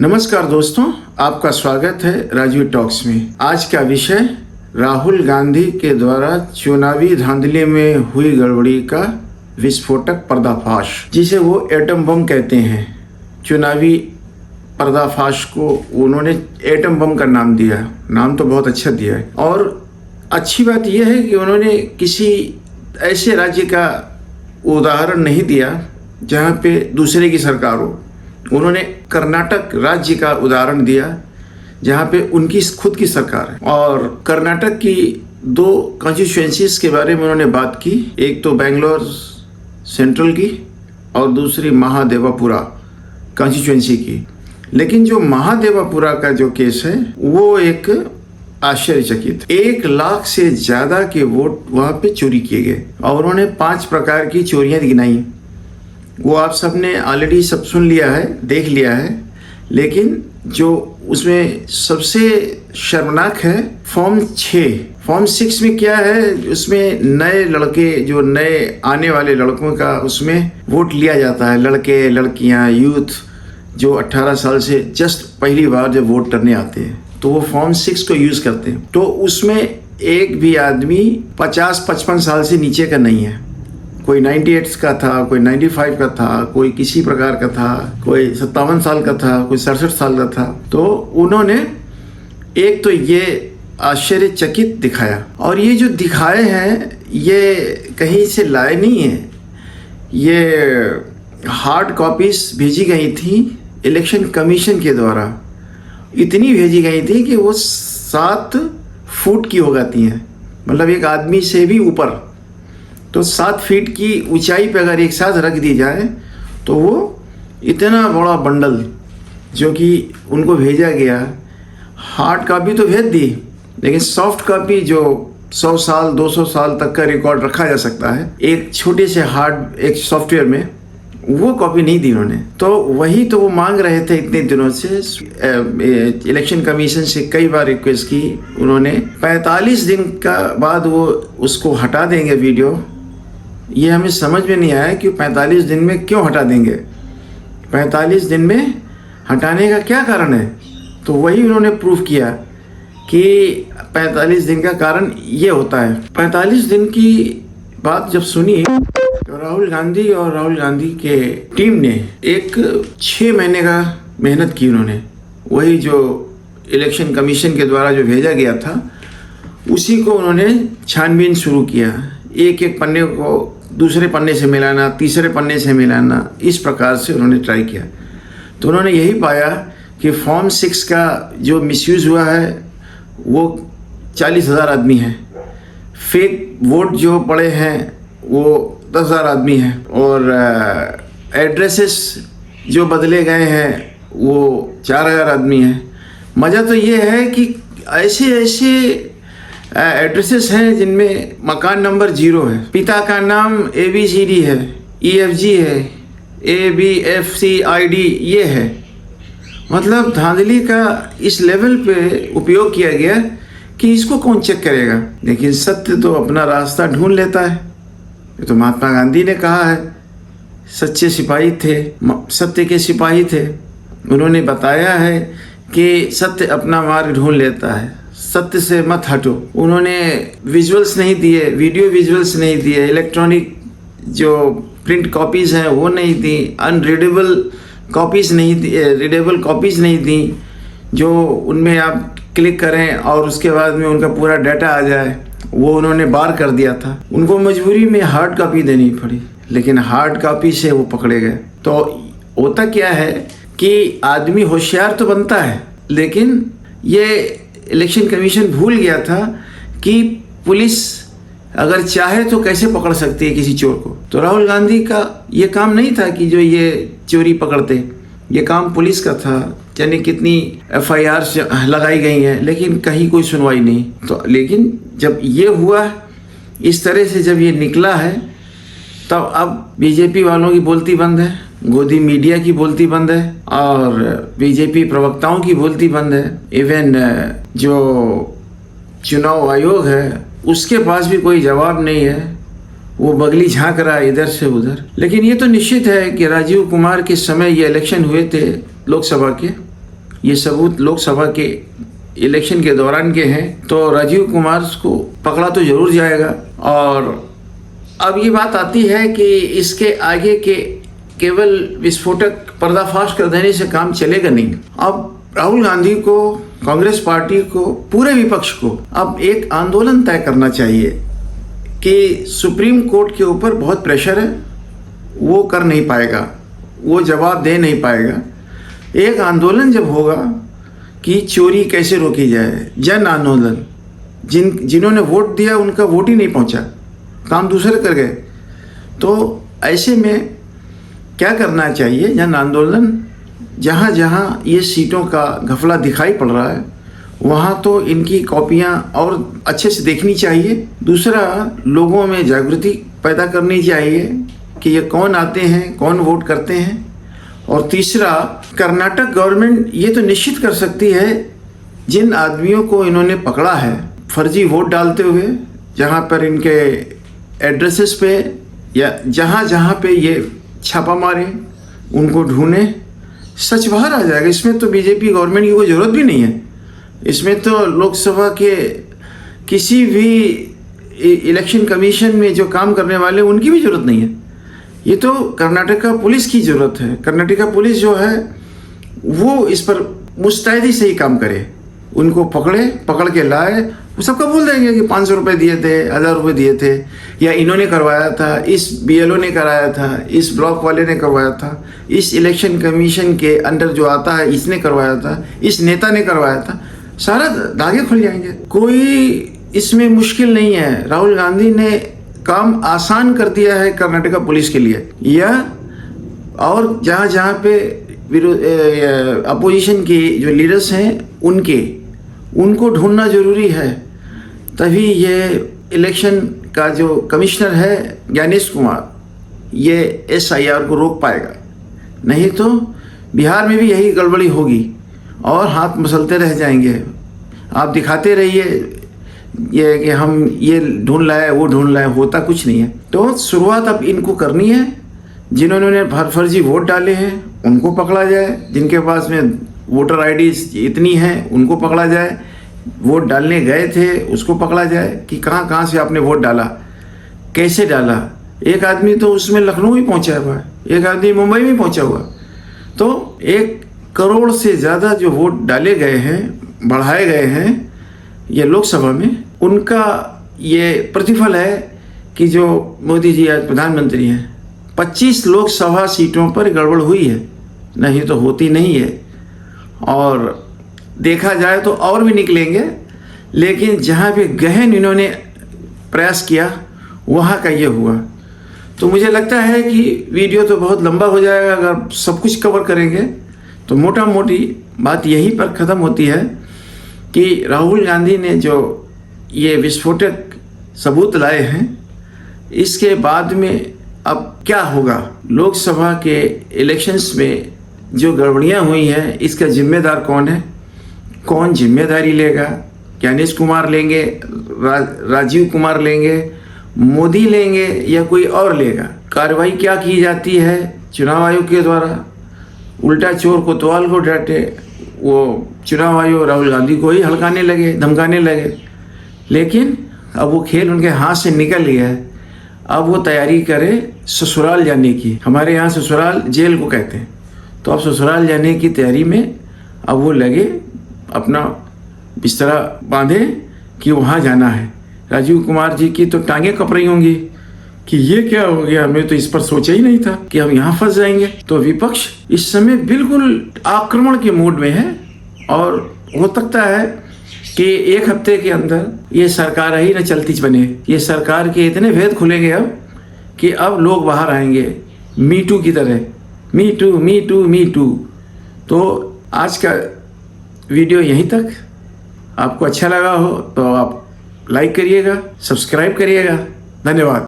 नमस्कार दोस्तों, आपका स्वागत है राजीव टॉक्स में। आज का विषय राहुल गांधी के द्वारा चुनावी धांधली में हुई गड़बड़ी का विस्फोटक पर्दाफाश, जिसे वो एटम बम कहते हैं। चुनावी पर्दाफाश को उन्होंने एटम बम का नाम दिया। नाम तो बहुत अच्छा दिया है। और अच्छी बात यह है कि उन्होंने किसी ऐसे राज्य का उदाहरण नहीं दिया जहाँ पे दूसरे की सरकार हो। उन्होंने कर्नाटक राज्य का उदाहरण दिया जहाँ पे उनकी खुद की सरकार है। और कर्नाटक की दो कॉन्स्टिट्यूएंसीज के बारे में उन्होंने बात की, एक तो बेंगलोर सेंट्रल की और दूसरी महादेवापुरा कॉन्स्टिट्यूएंसी की। लेकिन जो महादेवापुरा का जो केस है वो एक आश्चर्यचकित, 1 लाख से ज़्यादा के वोट वहाँ पे चोरी किए गए और उन्होंने 5 प्रकार की चोरियाँ गिनाई। वो आप सबने ऑलरेडी सब सुन लिया है, देख लिया है। लेकिन जो उसमें सबसे शर्मनाक है फॉर्म 6। फॉर्म 6 में क्या है, उसमें नए लड़के, जो नए आने वाले लड़कों का उसमें वोट लिया जाता है। लड़के लड़कियां, यूथ जो 18 साल से जस्ट पहली बार जब वोट करने आते हैं तो वो फॉर्म 6 को यूज़ करते हैं। तो उसमें एक भी आदमी 50-55 साल से नीचे का नहीं है। कोई 98 का था, कोई 95 का था, कोई किसी प्रकार का था, कोई 57 साल का था, कोई 67 साल का था। तो उन्होंने एक तो ये आश्चर्यचकित दिखाया, और ये जो दिखाए हैं ये कहीं से लाए नहीं है। ये हार्ड कॉपीज भेजी गई थी इलेक्शन कमीशन के द्वारा। इतनी भेजी गई थी कि वो 7 फुट की हो जाती हैं, मतलब एक आदमी से भी ऊपर। तो 7 फीट की ऊंचाई पे अगर एक साथ रख दी जाए तो वो इतना बड़ा बंडल जो कि उनको भेजा गया, हार्ड कॉपी तो भेज दी, लेकिन सॉफ्ट कॉपी जो 100 साल 200 साल तक का रिकॉर्ड रखा जा सकता है एक छोटे से हार्ड एक सॉफ्टवेयर में, वो कॉपी नहीं दी उन्होंने। तो वही तो वो मांग रहे थे इतने दिनों से। इलेक्शन कमीशन से कई बार रिक्वेस्ट की उन्होंने। 45 दिन का बाद वो उसको हटा देंगे वीडियो। ये हमें समझ में नहीं आया कि 45 दिन में क्यों हटा देंगे। 45 दिन में हटाने का क्या कारण है? तो वही उन्होंने प्रूफ किया कि 45 दिन का कारण ये होता है। 45 दिन की बात जब सुनी तो राहुल गांधी और राहुल गांधी के टीम ने एक 6 महीने का मेहनत की। उन्होंने वही जो इलेक्शन कमीशन के द्वारा जो भेजा गया था उसी को उन्होंने छानबीन शुरू किया। एक एक पन्ने को दूसरे पन्ने से मिलाना, तीसरे पन्ने से मिलाना, इस प्रकार से उन्होंने ट्राई किया। तो उन्होंने यही पाया कि फॉर्म 6 का जो मिसयूज़ हुआ है वो 40,000 आदमी हैं। फेक वोट जो पड़े हैं वो 10,000 आदमी हैं। और एड्रेसेस जो बदले गए हैं वो 4,000 आदमी हैं। मज़ा तो ये है कि ऐसे एड्रेसेस हैं जिनमें मकान नंबर 0 है, पिता का नाम ABCD है, EFG है, ABFCID ये है। मतलब धांधली का इस लेवल पे उपयोग किया गया कि इसको कौन चेक करेगा। लेकिन सत्य तो अपना रास्ता ढूंढ लेता है। ये तो महात्मा गांधी ने कहा है, सच्चे सिपाही थे, सत्य के सिपाही थे। उन्होंने बताया है कि सत्य अपना मार्ग ढूंढ लेता है, सत्य से मत हटो। उन्होंने विजुअल्स नहीं दिए, वीडियो विजुअल्स नहीं दिए, इलेक्ट्रॉनिक जो प्रिंट कॉपीज़ हैं वो नहीं दी, अनरीडेबल कॉपीज़ नहीं दी, रीडेबल कॉपीज़ नहीं दी जो उनमें आप क्लिक करें और उसके बाद में उनका पूरा डाटा आ जाए, वो उन्होंने बार कर दिया था। उनको मजबूरी में हार्ड कॉपी देनी पड़ी, लेकिन हार्ड कॉपी से वो पकड़े गए। तो होता क्या है कि आदमी होशियार तो बनता है, लेकिन ये इलेक्शन कमीशन भूल गया था कि पुलिस अगर चाहे तो कैसे पकड़ सकती है किसी चोर को। तो राहुल गांधी का ये काम नहीं था कि जो ये चोरी पकड़ते, ये काम पुलिस का था। यानी कितनी FIR लगाई गई हैं, लेकिन कहीं कोई सुनवाई नहीं। तो लेकिन जब ये हुआ, इस तरह से जब ये निकला है, तब अब बीजेपी वालों की बोलती बंद है, गोदी मीडिया की बोलती बंद है और बीजेपी प्रवक्ताओं की बोलती बंद है। इवन जो चुनाव आयोग है उसके पास भी कोई जवाब नहीं है। वो बगली झांक रहा है इधर से उधर। लेकिन ये तो निश्चित है कि राजीव कुमार के समय ये इलेक्शन हुए थे लोकसभा के, ये सबूत लोकसभा के इलेक्शन के दौरान के हैं, तो राजीव कुमार को पकड़ा तो जरूर जाएगा। और अब ये बात आती है कि इसके आगे के केवल विस्फोटक पर्दाफाश कर देने से काम चलेगा नहीं। अब राहुल गांधी को, कांग्रेस पार्टी को, पूरे विपक्ष को अब एक आंदोलन तय करना चाहिए कि सुप्रीम कोर्ट के ऊपर बहुत प्रेशर है, वो कर नहीं पाएगा, वो जवाब दे नहीं पाएगा। एक आंदोलन जब होगा कि चोरी कैसे रोकी जाए, जन आंदोलन, जिन्होंने वोट दिया उनका वोट ही नहीं पहुंचा, काम दूसरे कर गए, तो ऐसे में क्या करना चाहिए? जन आंदोलन, जहाँ जहाँ ये सीटों का घपला दिखाई पड़ रहा है वहाँ तो इनकी कॉपियाँ और अच्छे से देखनी चाहिए। दूसरा, लोगों में जागृति पैदा करनी चाहिए कि ये कौन आते हैं, कौन वोट करते हैं। और तीसरा, कर्नाटक गवर्नमेंट ये तो निश्चित कर सकती है, जिन आदमियों को इन्होंने पकड़ा है फर्जी वोट डालते हुए, जहाँ पर इनके एड्रेसेस पे या जहाँ जहाँ पे ये छापा मारे, उनको ढूंढे, सच बाहर आ जाएगा। इसमें तो बीजेपी गवर्नमेंट की कोई ज़रूरत भी नहीं है। इसमें तो लोकसभा के किसी भी इलेक्शन कमीशन में जो काम करने वाले उनकी भी ज़रूरत नहीं है। ये तो कर्नाटका पुलिस की ज़रूरत है। कर्नाटका पुलिस जो है वो इस पर मुस्तैदी से ही काम करे, उनको पकड़ के लाए, वो सबका बोल देंगे कि 500 रुपये दिए थे, 1000 रुपये दिए थे, या इन्होंने करवाया था, इस BLO ने कराया था, इस ब्लॉक वाले ने करवाया था, इस इलेक्शन कमीशन के अंडर जो आता है इसने करवाया था, इस नेता ने करवाया था, सारा धागे खुल जाएंगे। कोई इसमें मुश्किल नहीं है। राहुल गांधी ने काम आसान कर दिया है कर्नाटका पुलिस के लिए। या और जहाँ जहाँ पे अपोजिशन के जो लीडर्स हैं उनको ढूंढना जरूरी है, तभी ये इलेक्शन का जो कमिश्नर है ज्ञानेश कुमार, ये SIR को रोक पाएगा। नहीं तो बिहार में भी यही गड़बड़ी होगी और हाथ मसलते रह जाएंगे। आप दिखाते रहिए ये कि हम ये ढूंढ लाए, वो ढूंढ लाए, होता कुछ नहीं है। तो शुरुआत अब इनको करनी है। जिन्होंने फर्जी वोट डाले हैं उनको पकड़ा जाए, जिनके पास में वोटर IDs इतनी हैं उनको पकड़ा जाए, वोट डालने गए थे उसको पकड़ा जाए कि कहाँ से आपने वोट डाला, कैसे डाला। एक आदमी तो उसमें लखनऊ ही पहुंचा हुआ है, एक आदमी मुंबई में पहुंचा हुआ। तो 1 करोड़ से ज़्यादा जो वोट डाले गए हैं, बढ़ाए गए हैं ये लोकसभा में, उनका ये प्रतिफल है कि जो मोदी जी आज प्रधानमंत्री हैं। 25 लोकसभा सीटों पर गड़बड़ हुई है, नहीं तो होती नहीं है। और देखा जाए तो और भी निकलेंगे, लेकिन जहाँ भी गहन इन्होंने प्रयास किया वहाँ का ये हुआ। तो मुझे लगता है कि वीडियो तो बहुत लंबा हो जाएगा अगर सब कुछ कवर करेंगे। तो मोटा मोटी बात यहीं पर ख़त्म होती है कि राहुल गांधी ने जो ये विस्फोटक सबूत लाए हैं, इसके बाद में अब क्या होगा? लोकसभा के इलेक्शंस में जो गड़बड़ियाँ हुई हैं, इसका जिम्मेदार कौन है? कौन जिम्मेदारी लेगा? ज्ञानेश कुमार लेंगे, राजीव कुमार लेंगे, मोदी लेंगे, या कोई और लेगा? कार्रवाई क्या की जाती है चुनाव आयोग के द्वारा? उल्टा चोर कोतवाल को डांटे, वो चुनाव आयोग राहुल गांधी को ही हल्काने लगे, धमकाने लगे। लेकिन अब वो खेल उनके हाथ से निकल गया है। अब वो तैयारी करे ससुराल जाने की। हमारे यहाँ ससुराल जेल को कहते हैं। तो अब ससुराल जाने की तैयारी में अब वो लगे, अपना बिस्तरा बांधे कि वहाँ जाना है। राजीव कुमार जी की तो टांगें कप रही होंगी कि ये क्या हो गया, हमें तो इस पर सोचा ही नहीं था कि हम यहाँ फंस जाएंगे। तो विपक्ष इस समय बिल्कुल आक्रमण के मूड में है और हो सकता है कि 1 हफ्ते के अंदर ये सरकार ही न चलती बने। ये सरकार के इतने भेद खुलेंगे अब कि अब लोग बाहर आएंगे मी टू की तरह, me too me too me too. तो आज का वीडियो यहीं तक। आपको अच्छा लगा हो तो आप लाइक करिएगा, सब्सक्राइब करिएगा। धन्यवाद।